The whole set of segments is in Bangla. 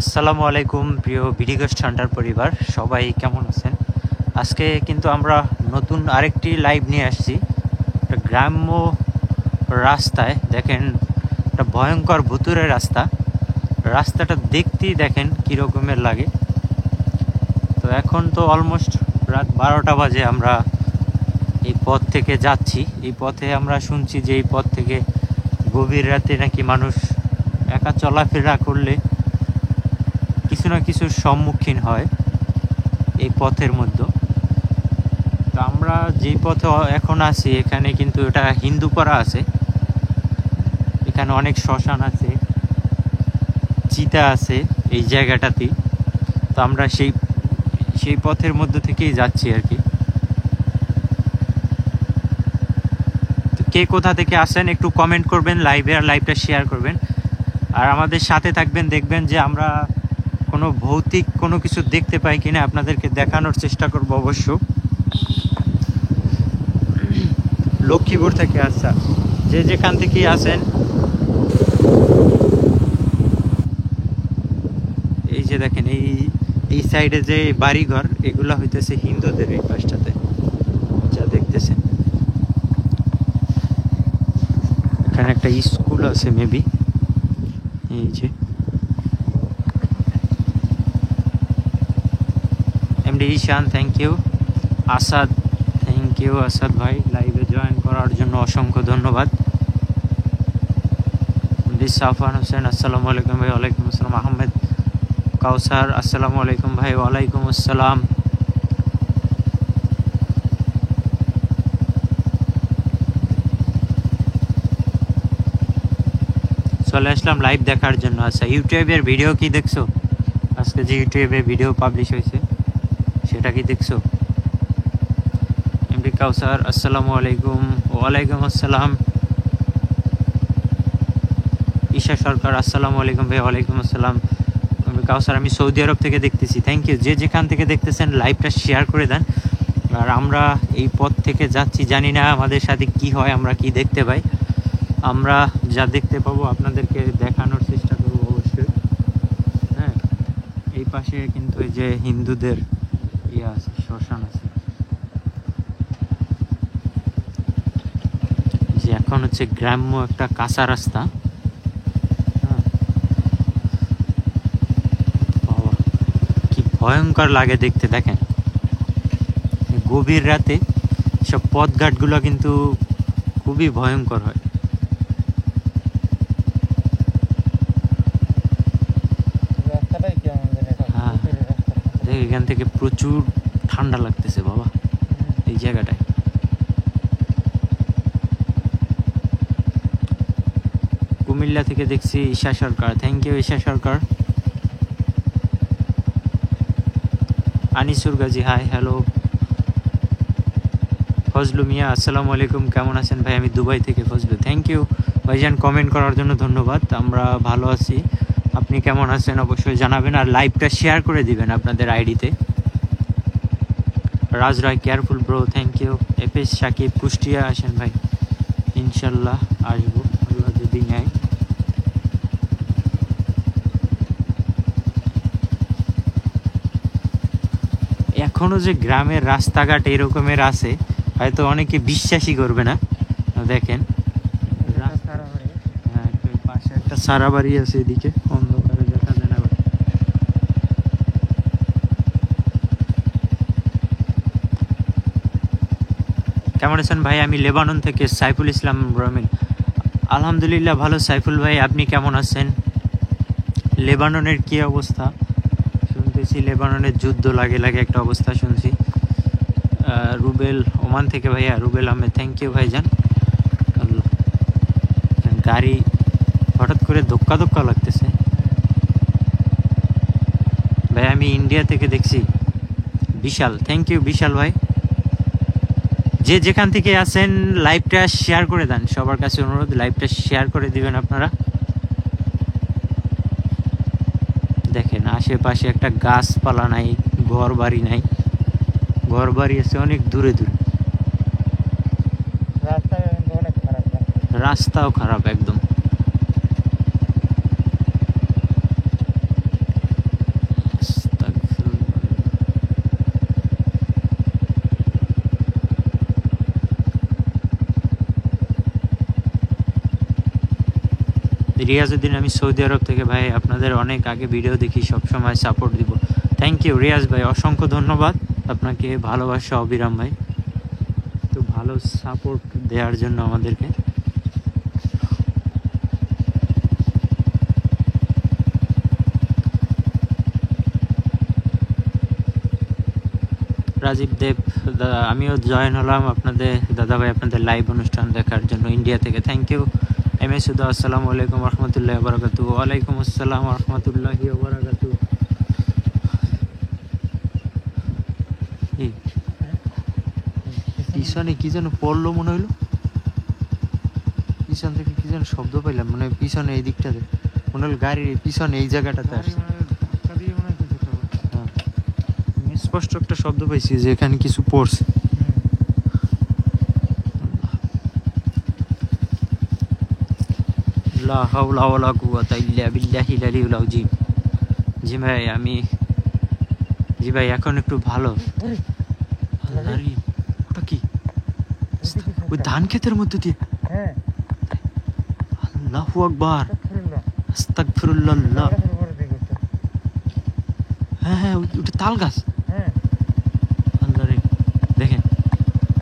আসসালামু আলাইকুম প্রিয় ভিডিগোস্ট হান্টার পরিবার, সবাই কেমন আছেন? আজকে কিন্তু আমরা নতুন আরেকটি লাইভ নিয়ে আসছি। একটা গ্রাম্য রাস্তায় দেখেন, একটা ভয়ঙ্কর ভুতুরে রাস্তাটা দেখতেই দেখেন কীরকমের লাগে। তো এখন তো অলমোস্ট রাত 12টা বাজে। আমরা এই পথ থেকে যাচ্ছি। এই পথে আমরা শুনছি যে এই পথ থেকে গভীর রাতে নাকি মানুষ একা চলাফেরা করলে কিছু না কিছুর সম্মুখীন হয় এই পথের মধ্যে। তো আমরা যেই পথে এখন আছি এখানে কিন্তু এটা হিন্দুপাড়া আছে। এখানে অনেক শ্মশান আছে, চিতা আছে এই জায়গাটাতেই। তো আমরা সেই পথের মধ্যে থেকেই যাচ্ছি আর কি। তো কে কোথা থেকে আসেন একটু কমেন্ট করবেন লাইভে, আর লাইভটা শেয়ার করবেন, আর আমাদের সাথে থাকবেন। দেখবেন যে আমরা কোনো ভৌতিক কোনো কিছু দেখতে পাই কিনা আপনাদেরকে দেখানোর চেষ্টা করব অবশ্য। লক্ষ্মীপুর থেকে আসা যে যেখান থেকেই আসেন, এই যে দেখেন এই সাইডে যে বাড়িঘর এগুলো হইতেছে হিন্দুদের। এই পাশটাতে যা দেখতেছেন, এখানে একটা স্কুল আছে মেবি। এই যে MD Ishan, thank you. Asad, thank you Asad ভাই, লাইভে জয়েন করার জন্য অসংখ্য ধন্যবাদ। সাফান হোসেন, আসসালামু আলাইকুম ভাই। ওয়ালাইকুম আসসালাম। আহমেদ কাউসার, আসসালামু আলাইকুম ভাই। ওয়ালাইকুম আসসালাম। চলে আসলাম লাইভ দেখার জন্য। আচ্ছা, ইউটিউবের ভিডিও কি দেখছো? আজকে যে ইউটিউবে ভিডিও পাবলিশ হয়েছে সেটা কি দেখছো? এমডি কাউসার, আসসালামু আলাইকুম। ওয়ালাইকুম আসসালাম। ঈশা সরকার, আসসালামু আলাইকুম ভাই। ওয়ালাইকুম আসসালাম। কাউসার, আমি সৌদি আরব থেকে দেখতেছি। Thank you. যে যেখান থেকে দেখতেছেন লাইভটা শেয়ার করে দেন। আর আমরা এই পথ থেকে যাচ্ছি, জানি না আমাদের সাথে কি হয়, আমরা কি দেখতে পাই। আমরা যা দেখতে পাবো আপনাদেরকে দেখানোর চেষ্টা করবো অবশ্যই। হ্যাঁ, এই পাশে কিন্তু এই যে হিন্দুদের ইয়ে আছে, শ্মশান আছে। যে এখন হচ্ছে গ্রাম্য একটা কাঁচা রাস্তা। কি ভয়ঙ্কর লাগে দেখতে, দেখেন গভীর রাতে সব পথঘাটগুলো কিন্তু খুবই ভয়ঙ্কর হয়। হ্যাঁ, এখান থেকে প্রচুর ঠান্ডা লাগতেছে বাবা এই জায়গাটায়। কুমিল্লা থেকে দেখছি Isha Sarkar, thank you Isha Sarkar. Anisur Gazi, hi, hello. Fazlu Mia, আসসালামু আলাইকুম, কেমন আছেন ভাই? আমি দুবাই থেকে ফজলু, থ্যাংক ইউ ভাইজান, কমেন্ট করার জন্য ধন্যবাদ। আমরা ভালো আছি, আপনি কেমন আছেন অবশ্যই জানাবেন, আর লাইভটা শেয়ার করে দিবেন আপনাদের আইডিতে। Raj Roy, careful bro, thank you. FS Sakib, Kushtia আসেন ভাই, ইনশাল্লাহ আসবো আল্লাহ যদি নেয়। এখনো যে গ্রামের রাস্তাঘাট এরকমের আছে হয়তো অনেকে বিশ্বাসই করবে না। দেখেন পাশে একটা সারা বাড়ি আছে, এদিকে অন্ধকারে দেখা যায় না। কেমন আছেন ভাই? আমি লেবানন থেকে সাইফুল ইসলাম রমিন। আলহামদুলিল্লাহ ভালো সাইফুল ভাই, আপনি কেমন আছেন? লেবাননের কি অবস্থা? শুনতেছি লেবাননের যুদ্ধ লাগে একটা অবস্থা শুনছি। রুবেল ওমান থেকে ভাইয়া, রুবেল আহমেদ, থ্যাংক ইউ ভাইজান। আল্লাহ, গাড়ি হঠাৎ করে ধক্কা লাগতেছে ভাই। আমি ইন্ডিয়া থেকে দেখছি। বিশাল, থ্যাংক ইউ বিশাল ভাই। যে যেখান থেকে আছেন লাইভটা শেয়ার করে দেন, সবার কাছে অনুরোধ লাইভটা শেয়ার করে দিবেন আপনারা। দেখেন আশেপাশে একটা গাছপালা নাই, ঘর বাড়ি নাই, ঘর বাড়ি আছে অনেক দূরে দূরে। রাস্তাও খারাপ একদম। রিয়াজউদ্দিন, আমি সৌদি আরব থেকে ভাই আপনাদের অনেক আগে ভিডিও দেখি, সব সময় সাপোর্ট দিব। থ্যাংক ইউ রিয়াজ ভাই, অসংখ্য ধন্যবাদ আপনাকে, ভালোবাসা অবিরাম ভাই, তো ভালো সাপোর্ট দেওয়ার জন্য আমাদেরকে। রাজীব দেব দাদা, আমিও জয়েন হলাম আপনাদের দাদা ভাই আপনাদের লাইভ অনুষ্ঠান দেখার জন্য ইন্ডিয়া থেকে। থ্যাংক ইউ এম এস সুদা, আসসালামু আলাইকুম রহমতুল্লাহ বারাকাতু। ওয়ালাইকুম আসসালাম রহমতুল্লাহি বারাকাতু। পিছনে কি যেন পড়লো মনে হইলো, পিছন থেকে কি যেন শব্দ পাইলাম, মানে পিছনে এই দিকটাতে মনে হলো গাড়ির পিছনে এই জায়গাটাতে আসছে। স্পষ্ট একটা শব্দ পাইছি যে এখানে কিছু পড়ছে। লা হাওলা ওয়ালা কুওয়াতা ইল্লা বিল্লাহিল আলিয়্যিল আযীম। জি ভাই আমি, জি ভাই এখন একটু ভালো। ওটা কি ওই ধান ক্ষেতের মধ্যে দিয়ে? আল্লাহু আকবার, আস্তাগফিরুল্লাহ। হ্যাঁ হ্যাঁ ওটা তাল গাছ। আল্লাহ রে, দেখেন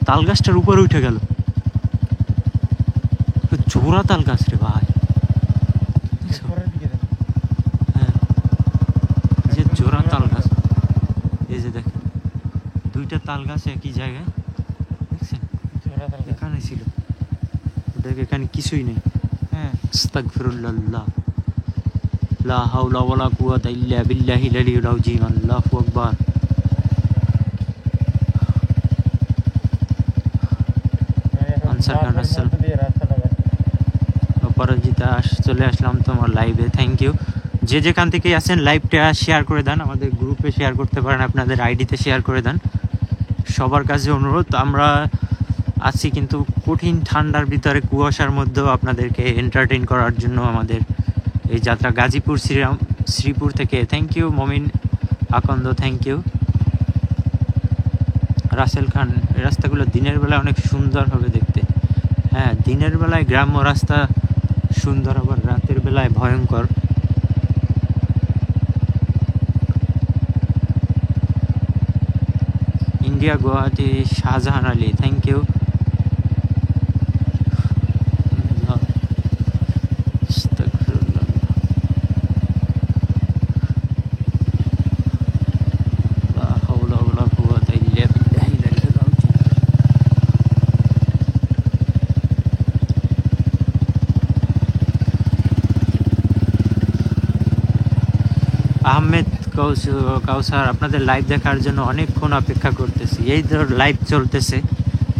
তাল গাছটার উপরে উঠে গেল, জোড়া তাল গাছ রে ভাই। হ্যাঁ যে জোড়া তাল গাছ, এই যে দেখেন দুইটা তাল গাছ একই জায়গায়, দেখছেন? এখানে ছিল, দেখ এখানে কিছুই নেই। আস্তাগফিরুল্লাহ, লা হাওলা ওয়ালা কুওয়াতা ইল্লা বিল্লাহিল আলিয়্যিল আযীম। আল্লাহু আকবার। আনসার খান আসসালাম, অপরাজিতা চলে আসলাম তোমার লাইভে। Thank you. যে যেখান থেকেই আছেন লাইভটা শেয়ার করে দেন, আমাদের গ্রুপে শেয়ার করতে পারেন, আপনাদের আইডিতে শেয়ার করে দেন। সবার কাছে অনুরোধ, আমরা আছি কিন্তু কঠিন ঠান্ডার ভিতরে কুয়াশার মধ্যেও আপনাদেরকে এন্টারটেইন করার জন্য আমাদের এই যাত্রা গাজীপুর শ্রীপুর থেকে। Thank you Momin Akand, thank you Rasel খান। এই রাস্তাগুলো দিনের বেলায় অনেক সুন্দর হবে দেখতে। হ্যাঁ দিনের বেলায় গ্রাম্য রাস্তা সুন্দর, আবার রাতের বেলায় ভয়ঙ্কর। India Guwahati Shahjahan Ali, thank you. Ahmed Kausar, আপনাদের লাইভ দেখার জন্য অনেকক্ষণ অপেক্ষা করতেছি। এই ধর লাইভ চলতেছে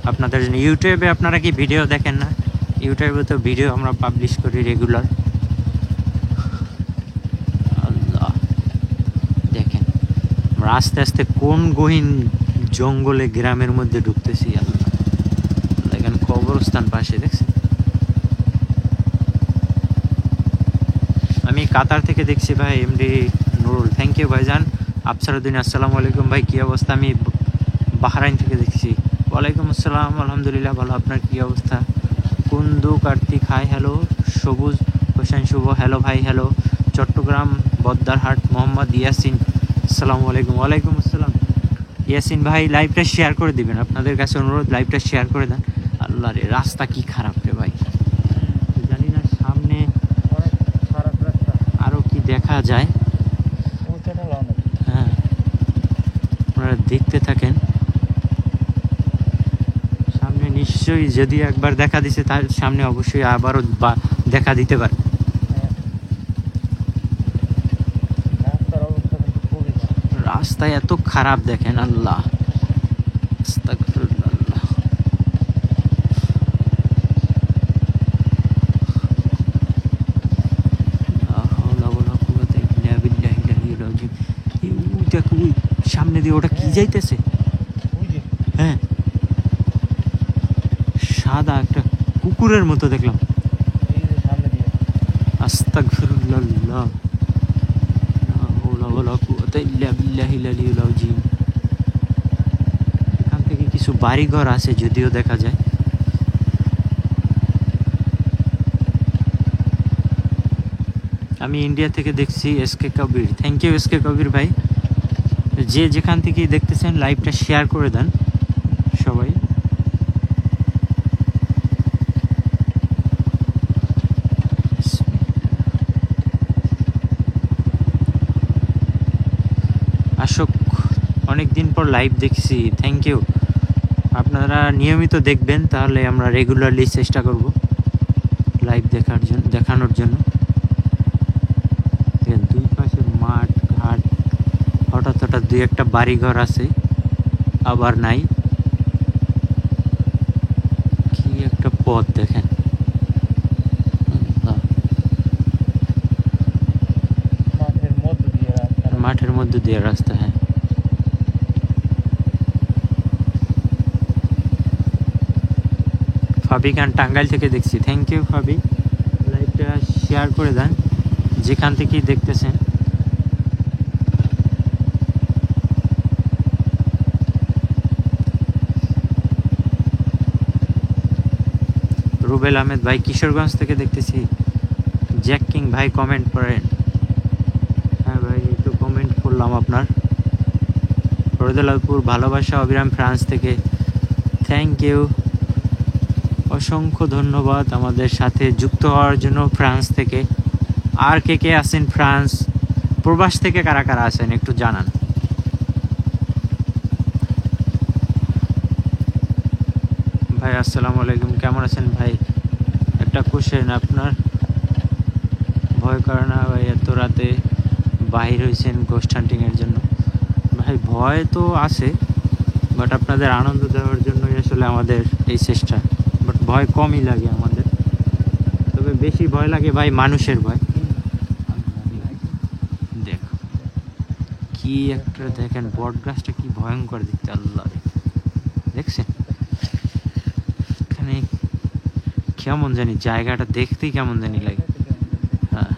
আপনাদের জন্য। ইউটিউবে আপনারা কি ভিডিও দেখেন না? ইউটিউবে তো ভিডিও আমরা পাবলিশ করি রেগুলার। আল্লাহ দেখেন আমরা আস্তে আস্তে কোন গহীন জঙ্গলে গ্রামের মধ্যে ঢুকতেছি। আল্লাহ দেখেন কবরস্থান পাশে, দেখছেন? আমি কাতার থেকে দেখছি ভাই, এমডি নুরুল, থ্যাংক ইউ ভাইজান। আফসারউদ্দিন, আসসালামু আলাইকুম ভাই, কী অবস্থা? আমি বাহরাইন থেকে দেখছি। ওয়ালাইকুম আসসালাম, আলহামদুলিল্লাহ ভালো, আপনার কী অবস্থা? কুন্দু কার্তিক, হাই হ্যালো। সবুজ হোসেন শুভ, হ্যালো ভাই, হ্যালো। চট্টগ্রাম বদ্দারহাট মোহাম্মদ ইয়াসিন, আসসালামু আলাইকুম। ওয়ালাইকুম আসসালাম ইয়াসিন ভাই, লাইভটা শেয়ার করে দিবেন, আপনাদের কাছে অনুরোধ লাইভটা শেয়ার করে দেন। আল্লাহ রে রাস্তা কি খারাপ রে ভাই, জানি না সামনে আরও কি দেখা যায়। হ্যাঁ আপনারা দেখতে থাকেন, সামনে নিশ্চয়ই যদি একবার দেখা দিছে তার সামনে অবশ্যই আবারও দেখা দিতে পারে। রাস্তায় এত খারাপ দেখেন, আল্লাহ আস্তাগফিরুল্লাহ। সামনে দিয়ে ওটা কি যাইতেছে? হ্যাঁ সাদা একটা কুকুরের মতো দেখলাম। আস্তাগফিরুল্লাহ, এখান থেকে কিছু বাড়িঘর আছে যদিও দেখা যায়। আমি ইন্ডিয়া থেকে দেখছি SK Kabir. Thank you SK Kabir ভাই। যে যেখান থেকেই দেখতেছেন লাইভটা শেয়ার করে দেন সবাই। আশোক, অনেক দিন পর লাইভ দেখছি, থ্যাংক ইউ। আপনারা নিয়মিত দেখবেন, তাহলে আমরা রেগুলারলি চেষ্টা করব লাইভ দেখানোর জন্য। দুই পাশে মাঠ ঘাট, হঠাৎ হঠাৎ দুই একটা বাড়িঘর আছে, আবার নাই। কি একটা পথ দেখেন, মাঠের মধ্যে দিয়ে রাস্তা। হ্যাঁ, ফাবি খান টাঙ্গাইল থেকে দেখছি, থ্যাংক ইউ ফাবি। লাইভটা শেয়ার করে দেন যেখান থেকেই দেখতেছেন। রুবেল আহমেদ ভাই কিশোরগঞ্জ থেকে দেখতেছি। জ্যাক কিং ভাই কমেন্ট করেন। হ্যাঁ ভাই, এই তো কমেন্ট করলাম আপনার। রোদেলালপুর ভালোবাসা অবিরাম ফ্রান্স থেকে, থ্যাংক ইউ, অসংখ্য ধন্যবাদ আমাদের সাথে যুক্ত হওয়ার জন্য ফ্রান্স থেকে। আর কে কে আছেন ফ্রান্স প্রবাস থেকে, কারা কারা আছেন একটু জানান। ভাই আসসালামু আলাইকুম, কেমন আছেন ভাই? একটা কোশ্চেন, আপনার ভয় করে না ভাই এত রাতে বাহির হয়েছেন গোস্ট হান্টিংয়ের জন্য? ভাই ভয় তো আছে, বাট আপনাদের আনন্দ দেওয়ার জন্যই আসলে আমাদের এই চেষ্টা। বাট ভয় কমই লাগে আমাদের, তবে বেশি ভয় লাগে ভাই মানুষের ভয়। দেখো কি একটা, দেখেন বট গাছটা কি ভয়ঙ্কর দেখতে, আল্লাহ দেখছেন? এখানে কেমন জানি জায়গাটা দেখতেই কেমন জানি লাগে। হ্যাঁ,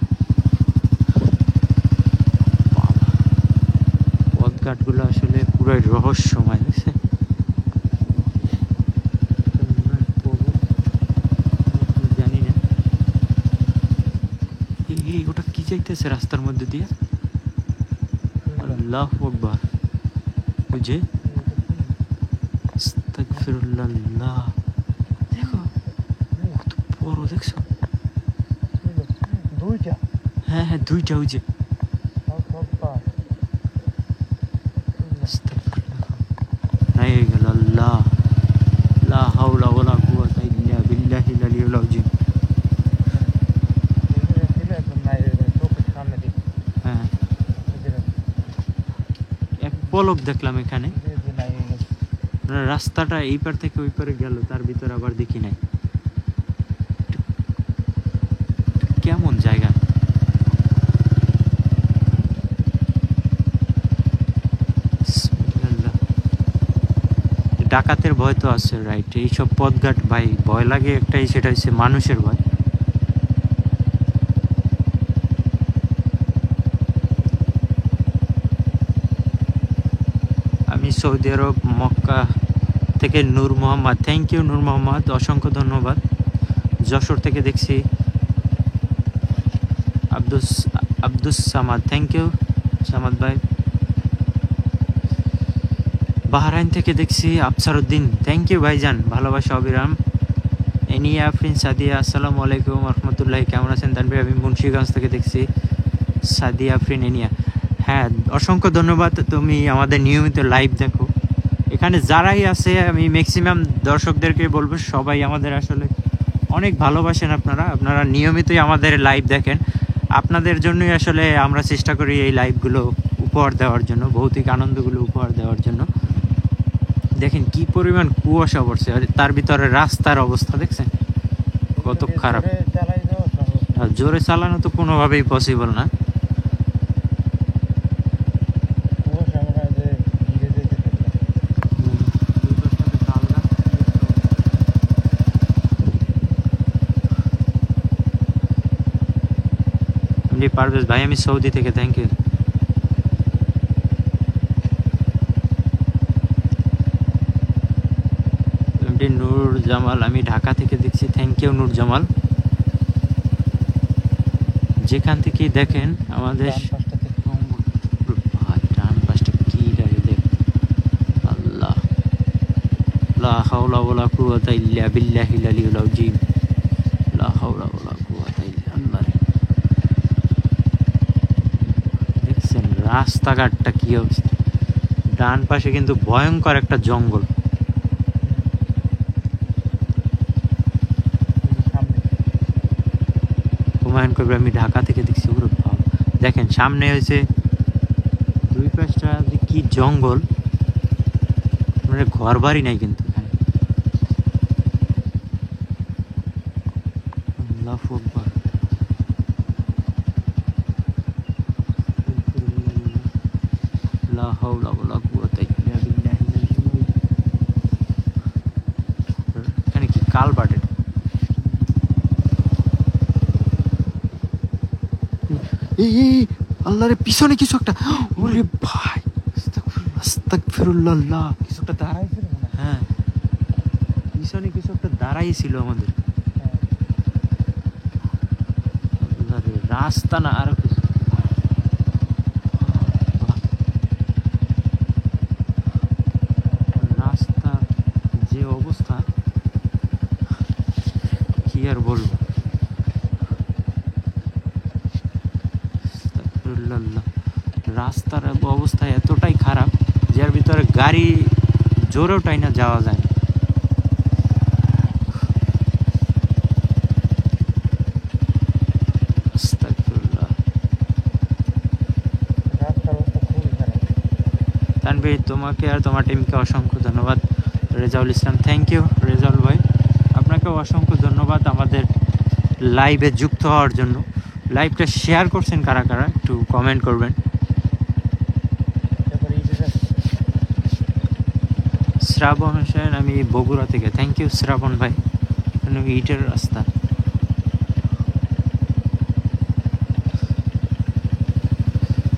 পথঘাটগুলো আসলে পুরোই রহস্যময়, দেখছেন? জানি না এই ওটা কি চাইতেছে রাস্তার মধ্যে দিয়ে। আল্লাহু আকবার, বুঝে আস্তাগফিরুল্লাহ। দেখো কত বড়, দেখছো? দুইটা, হ্যাঁ হ্যাঁ দুইটা, ওই যে নাই হয়ে গেল। আল্লাহ, লা হাওলা ওয়ালা কুওয়াতা ইল্লা বিল্লাহিল আলিয়্যিল আযীম। হ্যাঁ, এক পলক দেখলাম এখানে, রাস্তাটা এই পার থেকে ওই পারে গেল, তার ভিতরে আবার দেখি নাই। কেমন জায়গা, ডাকাতের ভয় তো আছে, রাইট? এইসব পথঘাট ভাই ভয় লাগে একটাই, সেটা হচ্ছে মানুষের ভয়। আমি সৌদি আরব মক্কা থেকে নূর মোহাম্মদ, থ্যাংক ইউ নূর মোহাম্মদ, অসংখ্য ধন্যবাদ। যশোর থেকে দেখছি আব্দুস সামাদ, থ্যাংক ইউ সামাদ ভাই। বাহরাইন থেকে দেখছি আফসারউদ্দিন, থ্যাংক ইউ ভাইজান, ভালোবাসা অবিরাম। এনিয়া আফরিন সাদিয়া, আসসালামু আলাইকুম রহমতুল্লাহ, কেমন আছেন তানভীর? আমি মুন্সিগঞ্জ থেকে দেখছি সাদিয়া আফরিন এনিয়া। হ্যাঁ, অসংখ্য ধন্যবাদ, তুমি আমাদের নিয়মিত লাইভ দেখো। এখানে যারাই আছে আমি ম্যাক্সিমাম দর্শকদেরকে বলবো, সবাই আমাদের আসলে অনেক ভালোবাসেন। আপনারা নিয়মিতই আমাদের লাইভ দেখেন। আপনাদের জন্যই আসলে আমরা চেষ্টা করি এই লাইভগুলো উপহার দেওয়ার জন্য, ভৌতিক আনন্দগুলো উপহার দেওয়ার জন্য। দেখেন কি পরিমাণ কুয়াশা পড়ছে, তার ভিতরে রাস্তার অবস্থা দেখছেন কত খারাপ। জোরে চালানো তো কোনোভাবেই পসিবল না। পারভেজ ভাই, আমি সৌদি থেকে, থ্যাংক ইউ। নূর জামাল, আমি ঢাকা থেকে দেখছি, থ্যাংক ইউ নূর জামাল। যেখান থেকেই দেখেন আমাদের ডান পাশটা কি লাগে দেখ। আল্লাহ, লা হাওলা ওয়ালা কুওয়াতা ইল্লা বিল্লাহিল আলিয়্যিল আযীম। লা হাওলা ওয়ালা কুওয়াতা ইল্লা আল্লাহ। দেখছেন রাস্তাঘাটটা কি অবস্থা। ডান পাশে কিন্তু ভয়ঙ্কর একটা জঙ্গল। হুমায়ুন কবির আমি ঢাকা থেকে দেখছি। ওরে বাবা, দেখেন সামনে হয়েছে দুই পাশটা কি জঙ্গল, মানে ঘর বাড়ি নাই কিন্তু এখানে। আল্লাহু আকবার। লা হাওলা ওয়ালা কুওয়াতা ইল্লা বিল্লাহিল আলিয়্যিল আযীম। এখানে কি কালভার্ট? এই আল্লাহরে পিছনে কিছু একটা। ওরে ভাই, আস্তাগফিরুল্লাহ। কিছু একটা দাঁড়াইছিল মনে হয়। হ্যাঁ, পিছনে কিছু একটা দাঁড়াই ছিল আমাদের। আল্লাহরে, রাস্তা না আরো কিছু। রাস্তার যে অবস্থা কি আর বলবো। রাস্তার অবস্থা এতটাই খারাপ যার ভিতরে গাড়ি জোরেও টাইনা যাওয়া যায় না। তানভীর, তোমাকে আর তোমার টিমকে অসংখ্য ধন্যবাদ। রেজাউল ইসলাম, থ্যাংক ইউ রেজাউল ভাই, আপনাকে অসংখ্য ধন্যবাদ আমাদের লাইভে যুক্ত হওয়ার জন্য। লাইভটা শেয়ার করছেন কারা কারা একটু কমেন্ট করবেন। শ্রাবণ হোসেন, আমি বগুড়া থেকে, থ্যাংক ইউ শ্রাবণ ভাই। ইটের রাস্তা।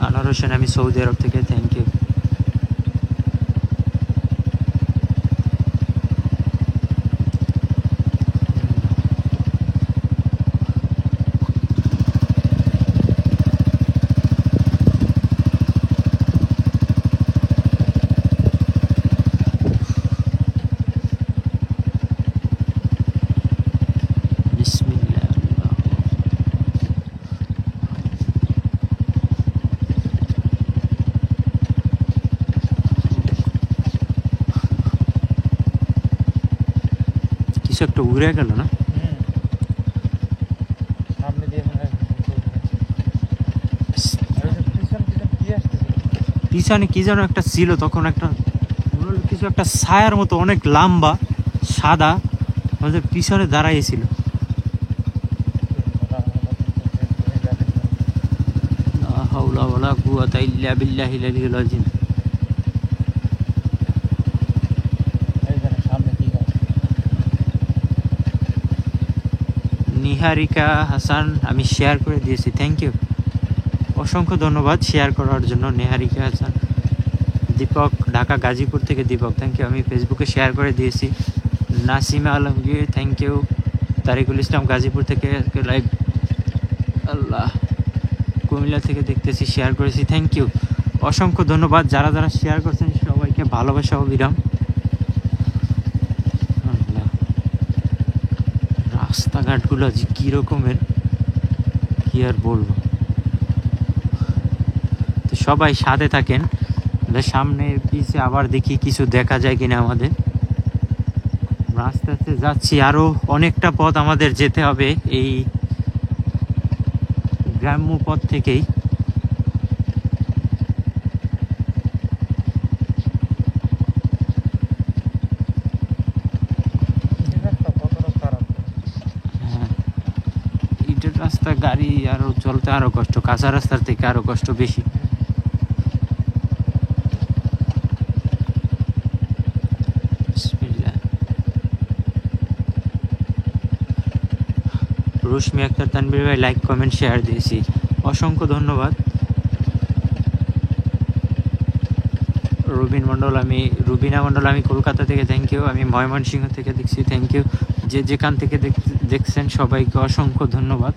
আনোয়ার হোসেন, আমি সৌদি আরব থেকে, থ্যাংক ইউ। একটা উড়ে গেল না? পিছনে কি যেন একটা ছিল তখন, একটা কিছু একটা ছায়ার মতো অনেক লম্বা সাদা আমাদের পিছনে দাঁড়াইছিল। লা হাওলা ওয়ালা কুওয়াতা ইল্লা বিল্লাহিল আলিয়্যিল আযীম। নিহারিকা হাসান, আমি শেয়ার করে দিয়েছি, থ্যাংক ইউ, অসংখ্য ধন্যবাদ শেয়ার করার জন্য নিহারিকা হাসান। দীপক, ঢাকা গাজীপুর থেকে দীপক, থ্যাংক ইউ, আমি ফেসবুকে শেয়ার করে দিয়েছি। Nasima Alamgir, thank you. তারিকুল ইসলাম গাজীপুর থেকে লাইভ। আল্লাহ, কুমিল্লা থেকে দেখতেছি, শেয়ার করেছি, থ্যাংক ইউ, অসংখ্য ধন্যবাদ যারা যারা শেয়ার করছেন সবাইকে ভালোবাসা ও বিরাম। রাস্তাঘাটগুলো যে কী রকমের কি আর বলবো। তো সবাই সাথে থাকেন, সামনে পিছে আবার দেখি কিছু দেখা যায় কিনা আমাদের। আস্তে আস্তে যাচ্ছি, আরো অনেকটা পথ আমাদের যেতে হবে এই গ্রাম্য পথ থেকেই। ইটের রাস্তা, গাড়ি আরো চলতে আরো কষ্ট, কাঁচা রাস্তার থেকে আরো কষ্ট বেশি। রুশমি আক্তার, তানভীর ভাই লাইক কমেন্ট শেয়ার দিয়েছি, অসংখ্য ধন্যবাদ। রুবিনা মণ্ডল, আমি কলকাতা থেকে, থ্যাংক ইউ। আমি ময়মনসিংহ থেকে দেখছি, থ্যাংক ইউ। যে যেখান থেকে দেখছেন সবাইকে অসংখ্য ধন্যবাদ।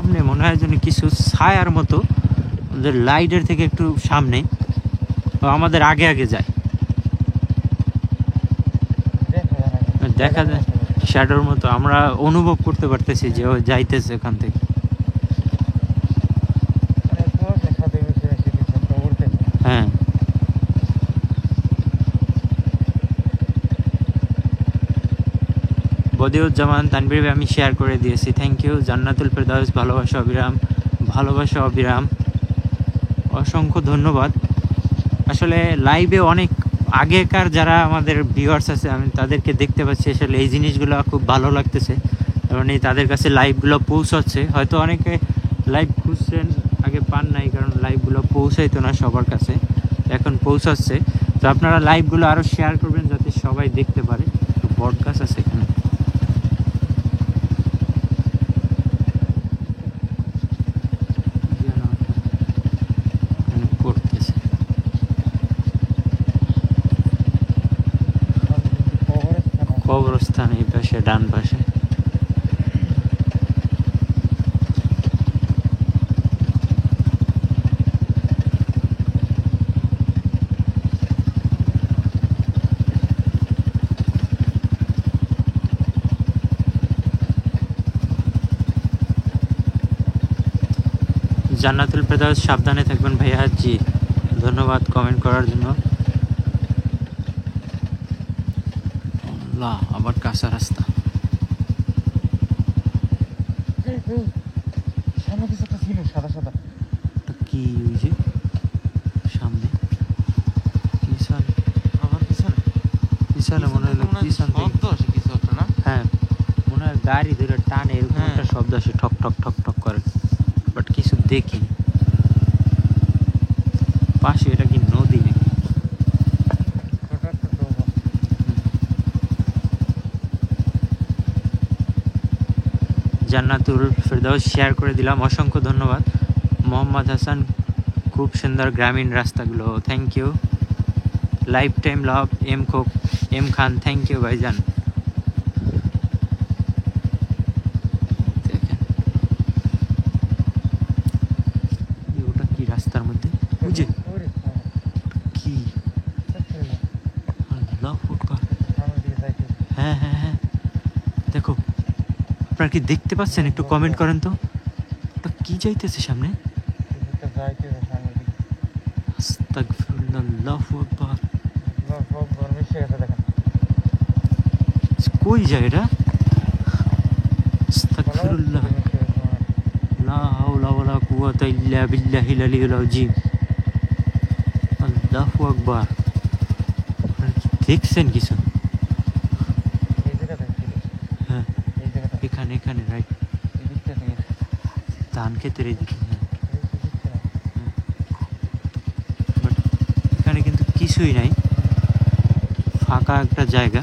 সামনে মনে হয় যেন কিছু ছায়ার মতো আমাদের লাইটের থেকে একটু সামনে আমাদের আগে আগে যায়, দেখা যায় শ্যাডোর মতো আমরা অনুভব করতে পারতেছি যে ও যাইতেছে এখান থেকে। হ্যাঁ বদিউজ্জামান তানভীর ভাই আমি শেয়ার করে দিয়েছি, থ্যাংক ইউ। জান্নাতুল ফেরদাউস ভালোবাসা অবিরাম, ভালোবাসা অবিরাম, অসংখ্য ধন্যবাদ। আসলে লাইভে অনেক আগেকার যারা আমাদের ভিউয়ার্স আছে আমি তাদেরকে দেখতে পাচ্ছি, আসলে এই জিনিসগুলো খুব ভালো লাগতেছে, কারণ এই তাদের কাছে লাইভগুলো পৌঁছাচ্ছে। হয়তো অনেকে লাইভ খুঁজছেন আগে পান নাই, কারণ লাইভগুলো পৌঁছাইতো না সবার কাছে, এখন পৌঁছাচ্ছে। তো আপনারা লাইভগুলো আরও শেয়ার করবেন যাতে সবাই দেখতে পারে। তো বটগাছ আছে এখানে, করতেছে কবরস্থান এই পাশে ডান পাশে। জান্নাতুল ফেরদাউস সাবধানে থাকবেন ভাইয়া। জি ধন্যবাদ কমেন্ট করার জন্য। আবার কাঁচা রাস্তা, কি হয়েছে সামনে পিছনে মনে হলো হ্যাঁ মনে হয় গাড়ি ধরে টানে এরকম একটা শব্দ আসে, ঠক ঠক ঠক ঠক করে, বাট কিছু দেখি পাশে। এটা কি নদী নাকি? জান্নাতুল ফেরদাউস শেয়ার করে দিলাম, অসংখ্য ধন্যবাদ। মোহাম্মদ হাসান খুব সুন্দর গ্রামীণ রাস্তাগুলো, thank you. Life time love M Khan, thank you ভাইজান। ওটা কি রাস্তার মধ্যে বুঝে কি? হ্যাঁ হ্যাঁ হ্যাঁ দেখো, আপনারা কি দেখতে পাচ্ছেন? একটু কমেন্ট করেন তো, ওটা কি যাইতেছে সামনে? কই যায় এটা? আস্তাগফিরুল্লাহ, লা হাওলা ওয়ালা কুওয়াতা ইল্লা বিল্লাহিল আলিয়্যিল আযীম। আল্লাহু আকবার। দেখছেন কিছু? হ্যাঁ এখানে এখানে রাইট, ধান ক্ষেতের এদিকে। বাট এখানে কিন্তু কিছুই নাই, ফাঁকা একটা জায়গা।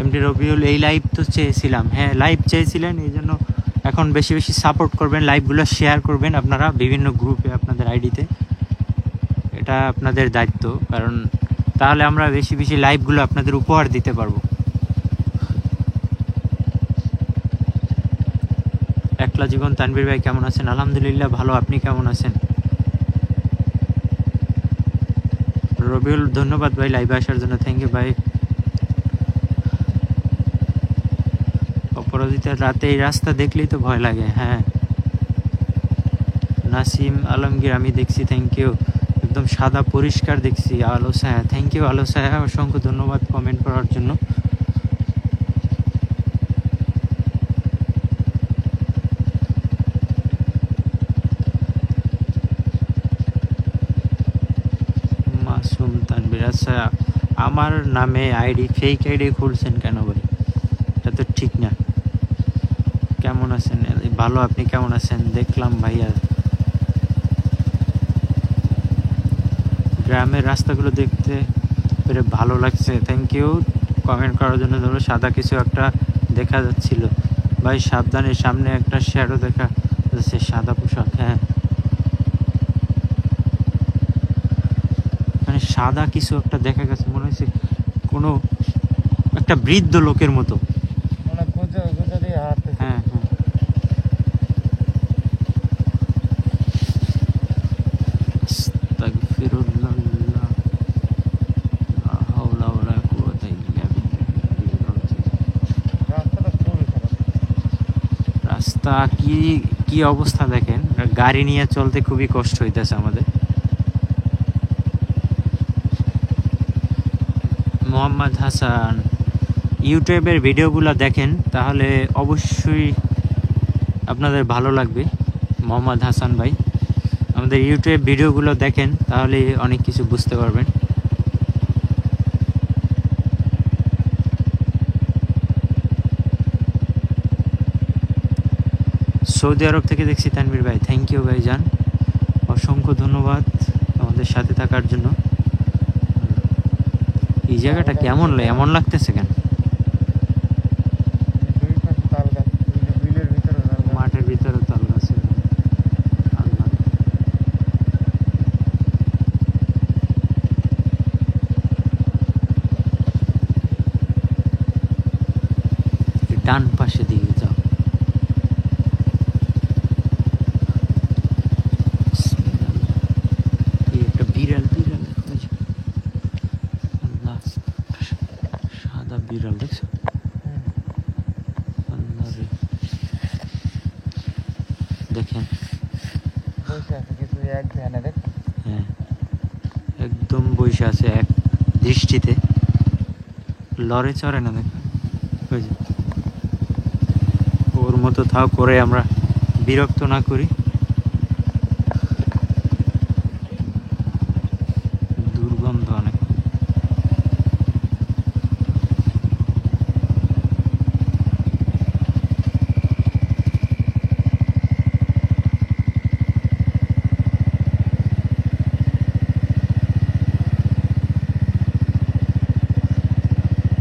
এমডি রবিউল এই লাইভ তো চেয়েছিলাম, হ্যাঁ লাইভ চেয়েছিলেন, এই জন্য এখন বেশি বেশি সাপোর্ট করবেন, লাইভগুলো শেয়ার করবেন আপনারা বিভিন্ন গ্রুপে আপনাদের আইডিতে, এটা আপনাদের দায়িত্ব, কারণ তাহলে আমরা বেশি বেশি লাইভগুলো আপনাদের উপহার দিতে পারবো। একলা জীবন তানভীর ভাই কেমন আছেন? আলহামদুলিল্লাহ ভালো, আপনি কেমন আছেন? রবিউল ধন্যবাদ ভাই লাইভে আসার জন্য, থ্যাংক ইউ ভাই। অপরাজিতার রাতে এই রাস্তা দেখলেই তো ভয় লাগে। হ্যাঁ নাসিম আলমগীর আমি দেখছি, থ্যাংক ইউ। একদম সাদা পরিষ্কার দেখছি। আলো সায়া, থ্যাংক ইউ আলো সায়া, অসংখ্য ধন্যবাদ কমেন্ট করার জন্য। মাসুম তানভীর, আচ্ছা আমার নামে আইডি, ফেক আইডি খুলছেন কেন ভাই? এটা তো ঠিক না। কেমন আছেন? ভালো, আপনি কেমন আছেন? দেখলাম ভাইয়া গ্রামের রাস্তাগুলো দেখতে পেরে ভালো লাগছে, থ্যাংক ইউ কমেন্ট করার জন্য। ধরো সাদা কিছু একটা দেখা যাচ্ছিল ভাই, সাবধানে, সামনে একটা শ্যাডো দেখা যাচ্ছে, সাদা পোশাক। হ্যাঁ মানে সাদা কিছু একটা দেখা গেছে, মনে হচ্ছে কোনো একটা বৃদ্ধ লোকের মতো। হ্যাঁ হ্যাঁ, আস্তাগফিরুল্লাহ, লা হাওলা ওয়ালা কুওয়াতা ইল্লা বিল্লাহ। রাস্তা কি কি অবস্থা দেখেন, গাড়ি নিয়ে চলতে খুবই কষ্ট হইতেছে আমাদের। মোহাম্মদ হাসান, ইউটিউবের ভিডিওগুলো দেখেন তাহলে অবশ্যই আপনাদের ভালো লাগবে। মোহাম্মদ হাসান ভাই, আমাদের ইউটিউব ভিডিওগুলো দেখেন তাহলে অনেক কিছু বুঝতে পারবেন। সৌদি আরব থেকে দেখছি তানভীর ভাই, থ্যাংক ইউ ভাই জান, অসংখ্য ধন্যবাদ আমাদের সাথে থাকার জন্য। এই জায়গাটা কেমন এমন লাগতেছে কেন? মাঠের ভিতরে তাল গাছ, ডান পাশে দিকে যাও। একটা বিড়াল, বিড়াল সাদা বিড়াল দেখছো? দেখেন হ্যাঁ, একদম বসে আছে এক দৃষ্টিতে, লড়ে চড়ে না। দেখ ওর মতো থাও করে আমরা বিরক্ত না করি। দুর্গন্ধ অনেক।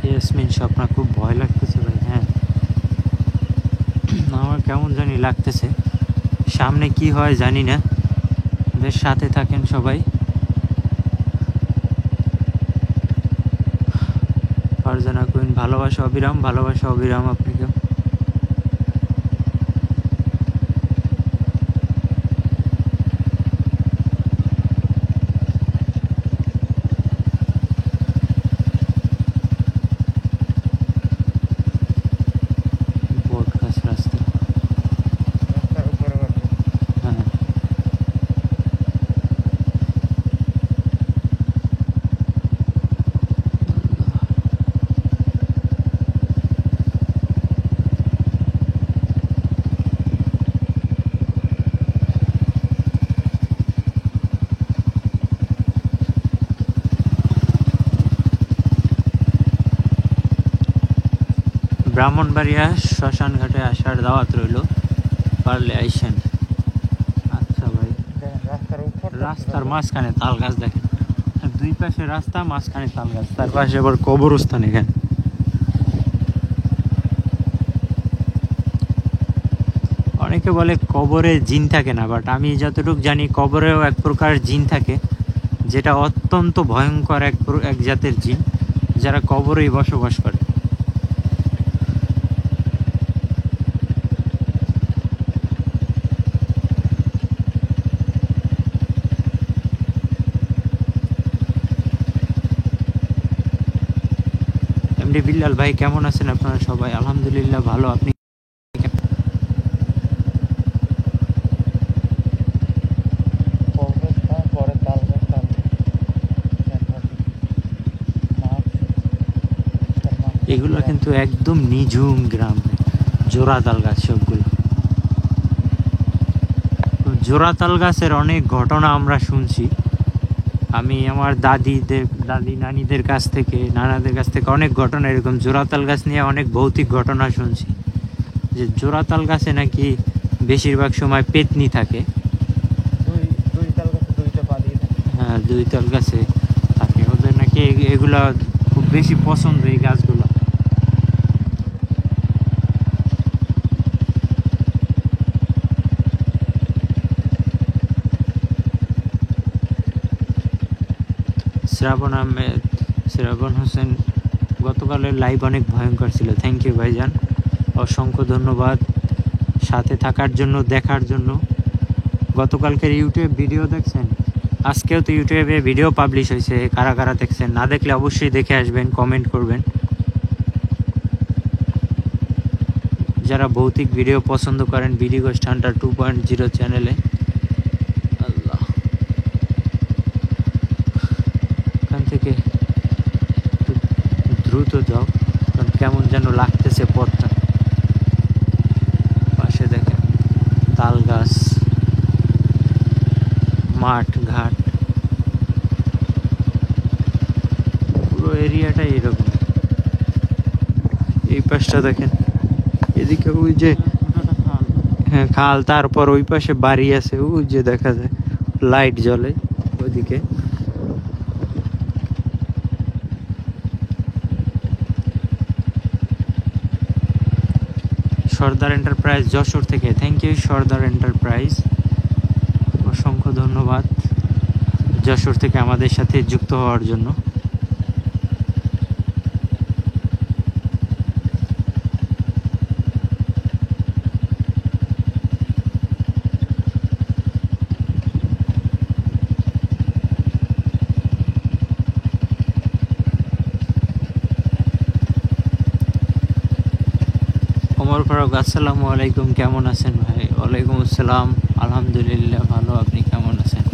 ইয়াসমিন স্বপ্না, খুব ভয় লাগতেছে ভাই। হ্যাঁ, আমার কেমন জানি লাগতেছে, সামনে কি হয় জানি না। বেশ সাথে থাকেন সবাই। ফারজানা কুইন, ভালোবাসা অবিরাম, ভালোবাসা অবিরাম আপনাকে। ব্রাহ্মণবাড়িয়া শ্মশান ঘাটে আসার দাওয়াত রইল, পারলে আইসেন। আচ্ছা ভাই, রাস্তার মাঝখানে তাল গাছ দেখেন, দুই পাশে রাস্তা, মাঝখানে তাল গাছ, তার পাশে আবার কবরস্থান। এখানে অনেকে বলে কবরে জিন থাকে না, বাট আমি যতটুকু জানি কবরেও এক প্রকার জিন থাকে, যেটা অত্যন্ত ভয়ঙ্কর এক জাতের জিন, যারা কবরেই বসবাস করে। এমডি বিল্লাল ভাই, কেমন আছেন আপনারা সবাই? আলহামদুলিল্লাহ ভালো, আপনি? এগুলো কিন্তু একদম নিঝুম গ্রাম, জোড়া তাল গাছ সবগুলো। জোড়া তাল গাছের অনেক ঘটনা আমরা শুনছি। আমি আমার দাদি নানিদের কাছ থেকে, নানাদের কাছ থেকে অনেক ঘটনা এরকম জোড়াতাল গাছ নিয়ে অনেক ভৌতিক ঘটনা শুনছি, যে জোড়াতাল গাছে নাকি বেশিরভাগ সময় পেতনি থাকে। হ্যাঁ, দুই তাল গাছে থাকে, ওদের নাকি এগুলা খুব বেশি পছন্দ এই গাছগুলো। শ্রাবণ আহমেদ, শ্রাবণ হোসেন, গতকালের লাইভ অনেক ভয়ঙ্কর ছিল। থ্যাংক ইউ ভাইজান, অসংখ্য ধন্যবাদ সাথে থাকার জন্য, দেখার জন্য। গতকালকের ইউটিউব ভিডিও দেখছেন, আজকেও তো ইউটিউবে ভিডিও পাবলিশ হয়েছে। কারা কারা দেখছেন, না দেখলে অবশ্যই দেখে আসবেন, কমেন্ট করবেন। যারা ভৌতিক ভিডিও পছন্দ করেন, বিডি গোস্ট হান্টার 2.0 চ্যানেলে। আল্লাহ, এখান থেকে একটু দ্রুত যাও, কারণ কেমন যেন লাগতেছে পথটা। পাশে দেখেন তাল গাছ, মাঠ ঘাট, পুরো এরিয়াটাই এরকম। এই পাশটা দেখেন, এদিকে ওই যে হ্যাঁ খাল, তারপর ওই পাশে বাড়ি আছে, ওই যে দেখা যায় লাইট জ্বলে ওইদিকে। সর্দার এন্টারপ্রাইজ যশোর থেকে, থ্যাংক ইউ সর্দার এন্টারপ্রাইজ, অসংখ্য ধন্যবাদ যশোর থেকে আমাদের সাথে যুক্ত হওয়ার জন্য। ওমর ফারুক, আসসালামু আলাইকুম, কেমন আছেন ভাই? ওয়ালাইকুম আসসালাম, আলহামদুলিল্লাহ ভালো, আপনি কেমন আছেন?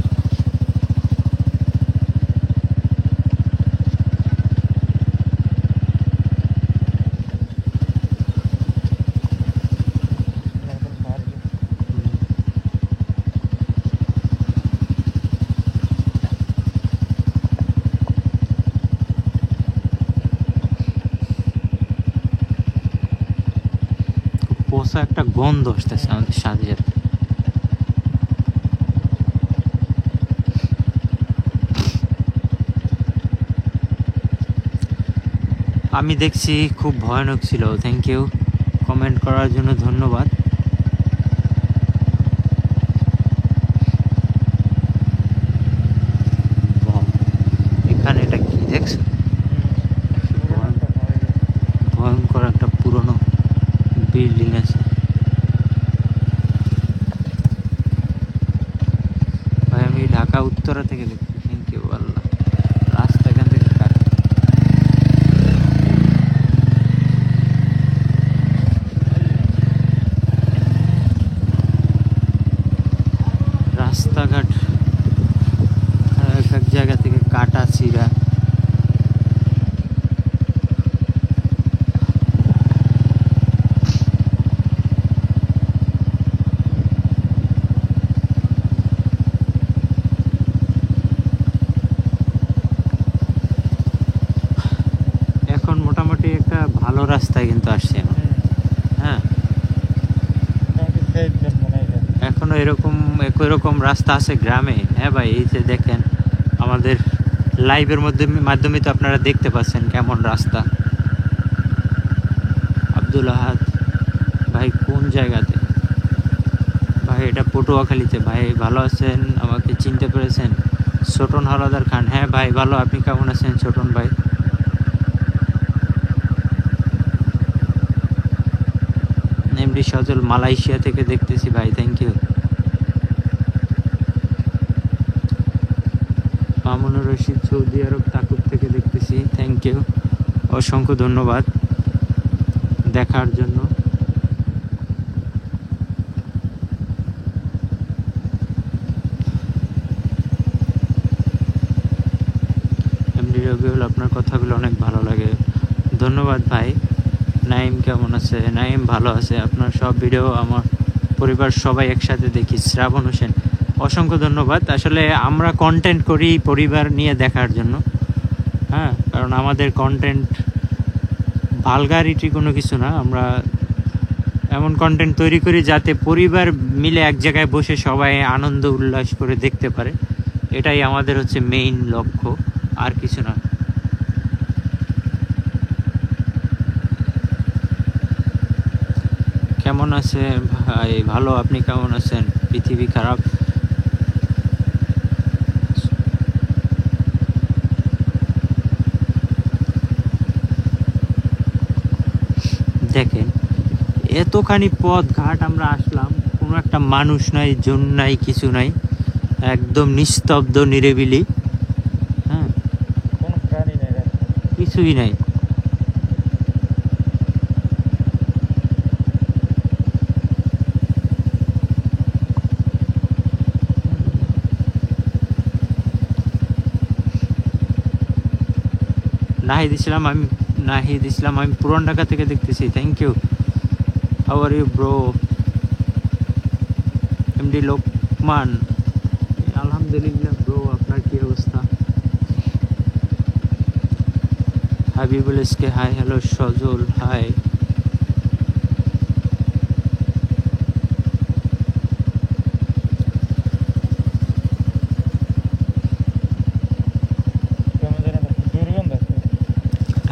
পোষা একটা গন্ধ আসতেছে আমাদের স্বাদের। আমি দেখছি খুব ভয়ানক ছিল। থ্যাংক ইউ, কমেন্ট করার জন্য ধন্যবাদ। এখানে এটা কি দেখছো? ভয়ঙ্কর একটা পুরনো বিল্ডিং আছে ভাই। আমি ঢাকা উত্তরা থেকে দেখছি। থ্যাংক ইউ আল্লাহ, রাস্তা এখান থেকে রাস্তাঘাট এক এক জায়গা থেকে কাটা ছিঁড়া। এখন মোটামুটি একটা ভালো রাস্তায় কিন্তু আসছে। হ্যাঁ, এখনো এরকম একই রকম রাস্তা আছে গ্রামে। হ্যাঁ ভাই, এই যে দেখেন আমাদের লাইভের মাধ্যমে তো আপনারা দেখতে পাচ্ছেন কেমন রাস্তা। আব্দুল আহাদ ভাই, কোন জায়গাতে ভাই? এটা পটুয়াখালীতে ভাই। ভালো আছেন? আমাকে চিনতে পেরেছেন? ছোটন হলাদার খান, হ্যাঁ ভাই ভালো, আপনি কেমন আছেন ছোটন ভাই? এমডি সজল মালয়েশিয়া থেকে দেখতেছি ভাই, thank you. Mamunur Rashid Saudi Arabia তাকুব থেকে দেখতেছি, থ্যাংক ইউ, অসংখ্য ধন্যবাদ দেখার জন্য। এমডি রবিউল, আপনার কথাগুলো অনেক ভালো লাগে, ধন্যবাদ ভাই। নাইম কেমন আছে? নাইম ভালো আছে। আপনার সব ভিডিও আমার পরিবার সবাই একসাথে দেখি। শ্রাবণ হোসেন, অসংখ্য ধন্যবাদ। আসলে আমরা কন্টেন্ট করি পরিবার নিয়ে দেখার জন্য। হ্যাঁ, কারণ আমাদের কন্টেন্ট ভালগারিটি কোনো কিছু না। আমরা এমন কন্টেন্ট তৈরি করি যাতে পরিবার মিলে এক জায়গায় বসে সবাই আনন্দ উল্লাস করে দেখতে পারে। এটাই আমাদের হচ্ছে মেইন লক্ষ্য, আর কিছু না। কেমন আছে ভাই? ভালো, আপনি কেমন আছেন? পৃথিবী খারাপ? এতখানি পথ ঘাট আমরা আসলাম, কোনো একটা মানুষ নাই, জন নাই, কিছু নাই, একদম নিস্তব্ধ নিরিবিলি। হ্যাঁ, কোনো প্রাণী নেই, কিছুই নাই। নাহিদ ইসলাম, আমি পুরান ঢাকা থেকে দেখতেছি। Thank you. How are you bro? MD Lokman, আলহামদুলিল্লাহ ব্রো, আপনার কি অবস্থা? Habibul SK hi, hello Sajal hi.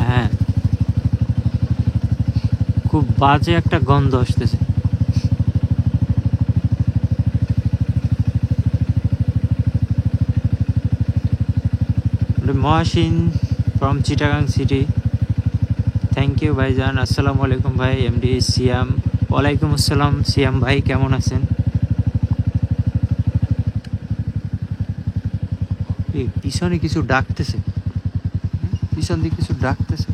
হ্যাঁ, খুব বাজে একটা গন্ধ আসতেছে। Mohasin from Chittagong city, thank you ভাইজান। আসসালামু আলাইকুম ভাই। এমডি সিয়াম, ওয়ালাইকুম আসসালাম সিয়াম ভাই, কেমন আছেন? পিছনে কিছু ডাকতেছে, পিছন দিয়ে কিছু ডাকতেছে,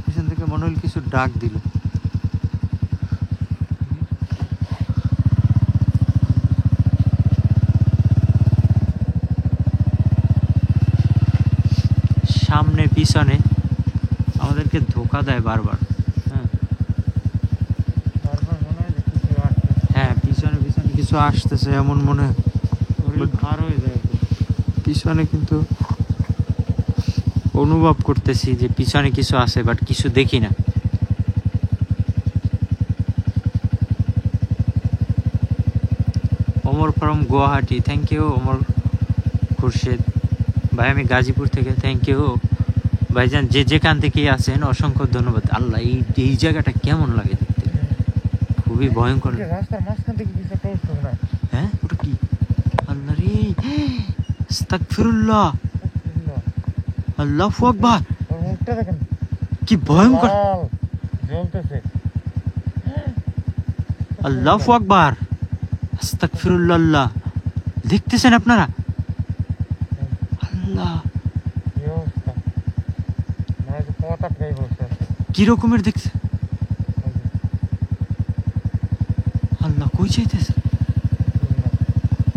পিছন থেকে মনে হল কিছু ডাক দিল। সামনে পিছনে আমাদেরকে ধোকা দেয় বারবার। হ্যাঁ, পিছনে পিছনে কিছু আসতেছে এমন মনে হয়, ভার হয়ে যায় পিছনে, কিন্তু অনুভব করতেছি যে পিছনে কিছু আছে, বাট কিছু দেখি না। Omar from Guwahati, thank you Omar Khurshed ভাই। আমি গাজীপুর থেকে, থ্যাংক ইউ ভাইজান। যে যেখান থেকেই আছেন অসংখ্য ধন্যবাদ। আল্লাহ, এই জায়গাটা কেমন লাগে দেখতে, খুবই ভয়ঙ্কর। হ্যাঁ, ওটা কি? আল্লাহ রে, আস্তাগফিরুল্লাহ, আল্লাহু আকবার, কি ভয়ঙ্কর, আল্লাহু আকবার, আস্তাগফিরুল্লাহ। দেখতেছেন আপনারা? আল্লাহ, কি রকমের দেখছে, আল্লাহ কই যাইতেছে?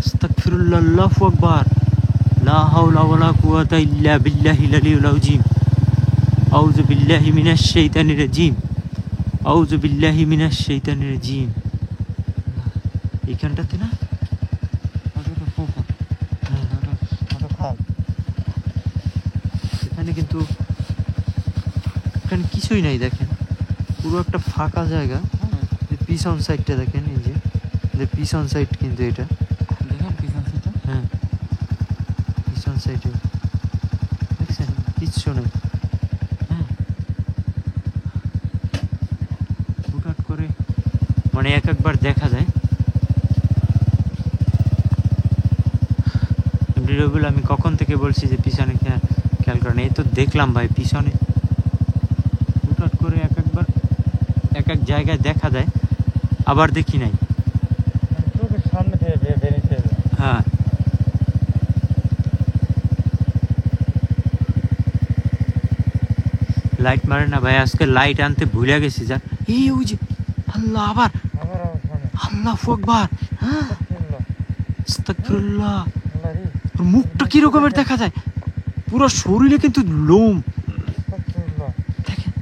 আস্তাগফিরুল্লাহ, আল্লাহু আকবার, লা হাওলা ওয়ালা কুওয়াতা ইল্লা বিল্লাহিল আলিয়্যিল আযীম, আউযু বিল্লাহি মিনাশ শাইতানির রাজীম, আউযু বিল্লাহি মিনাশ শাইতানির রাজীম। এইখানটাতে না, এখানে কিন্তু এখানে কিছুই নাই, দেখেন পুরো একটা ফাঁকা জায়গা। পিছন সাইডটা দেখেন, এই যে পিছন সাইড, কিন্তু এটা দেখেন পিছন সাইডটা, হ্যাঁ পিছন সাইডে দেখছেন কিচ্ছু নেই। হ্যাঁ, হুটহাট করে মানে একবার দেখা যায়। রবিউল, আমি কখন থেকে বলছি যে পিছনে খেয়াল করেন, এই তো দেখলাম ভাই পিছনে হুটহাট করে একবার এক এক জায়গায় দেখা যায়, আবার দেখি নাই। হ্যাঁ, লাইট মারে না ভাই, আজকে লাইট আনতে ভুলে গেছি। যা এই ওই যে, আল্লাহ, আবার আল্লাহু আকবার, হ্যাঁ আস্তাগফিরুল্লাহ। মুখটা কি রকমের দেখা যায়, পুরো শরীরে কিন্তু লোম, দেখেন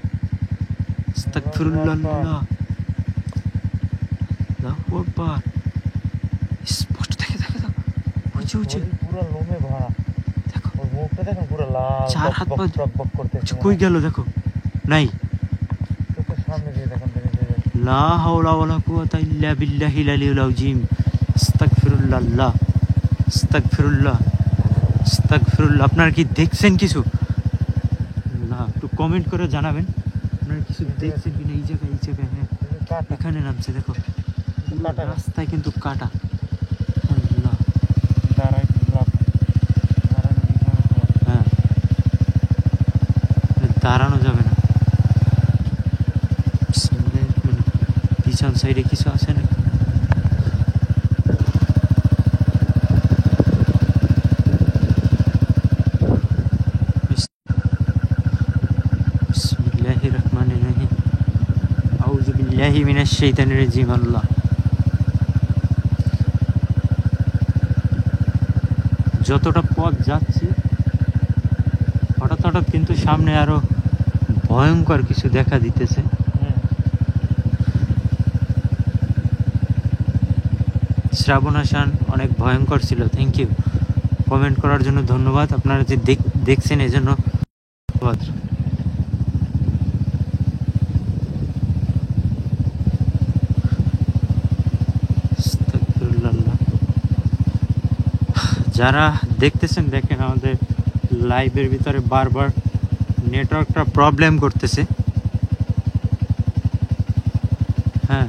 আস্তাগফিরুল্লাহ, আল্লাহু আকবার, স্পষ্ট দেখে দেখে দাও, বুঝে বুঝে পুরো লোমে ভরা, দেখো ওর মুখটা দেখো পুরো লাল, চার হাত পা বকবক করতেছে। কই গেল দেখো, নাই। চোখের সামনে দিয়ে দেখেন, লা হাওলা ওয়ালা কুওয়াতা ইল্লা বিল্লাহিল আলিয়্যিল আযীম, আস্তাগফিরুল্লাহ, আস্তাগফিরুল্লাহ, আস্তাগফিরুল্লাহ। আপনারা কি দেখছেন কিছু? না, একটু কমেন্ট করে জানাবেন আপনারা কিছু দেখছেন কিনা। এই জায়গায় হ্যাঁ, এখানে নামছে, দেখো রাস্তায় কিন্তু কাটা। আল্লাহ, হ্যাঁ, দাঁড়ানো যাবে না। পিছন সাইডে কিছু আছে না? বিসমিল্লাহির রহমানির রহিম। আউযু বিল্লাহি মিনাশ শাইতানির রাজিম। আল্লাহ, যতটা পথ যাচ্ছি হঠাৎ হঠাৎ কিন্তু সামনে আরো ভয়ঙ্কর কিছু দেখা দিতেছে। শ্রাবণ হাসান অনেক ভয়ঙ্কর ছিল, থ্যাংক ইউ। কমেন্ট করার জন্য ধন্যবাদ। আপনারা যে দেখছেন এই জন্য ধন্যবাদ। যারা দেখতেছেন দেখেন, আমাদের লাইভের ভিতরে বারবার নেটওয়ার্কটা প্রবলেম করতেছে, হ্যাঁ,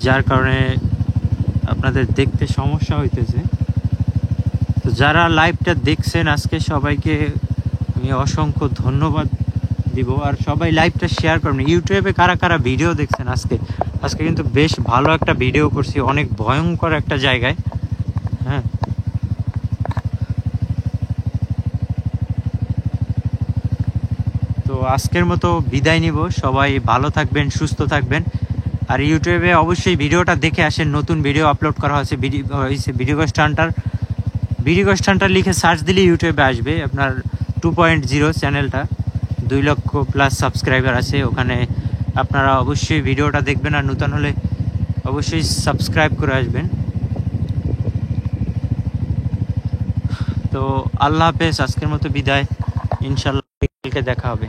যার কারণে আপনাদের দেখতে সমস্যা হইতেছে। তো যারা লাইভটা দেখছেন আজকে সবাইকে আমি অসংখ্য ধন্যবাদ দিব। আর সবাই লাইভটা শেয়ার করবেন। ইউটিউবে কারা কারা ভিডিও দেখছেন আজকে কিন্তু বেশ ভালো একটা ভিডিও করছি, অনেক ভয়ঙ্কর একটা জায়গায়। হ্যাঁ, তো আজকের মতো বিদায় নিব। সবাই ভালো থাকবেন, সুস্থ থাকবেন। আর ইউটিউবে অবশ্যই ভিডিওটা দেখে আসেন, নতুন ভিডিও আপলোড করা হয়েছে। ভিডিও স্টান্টার লিখে সার্চ দিলে ইউটিউবে আসবে। আপনার 2.0 চ্যানেলটা 2 লক্ষ প্লাস সাবস্ক্রাইবার আছে ওখানে। আপনারা অবশ্যই ভিডিওটা দেখবেন, আর নতুন হলে অবশ্যই সাবস্ক্রাইব করে আসবেন। তো আল্লাহ হাফেজ, আজকের মতো বিদায়। ইনশাল্লাহ কালকে দেখা হবে।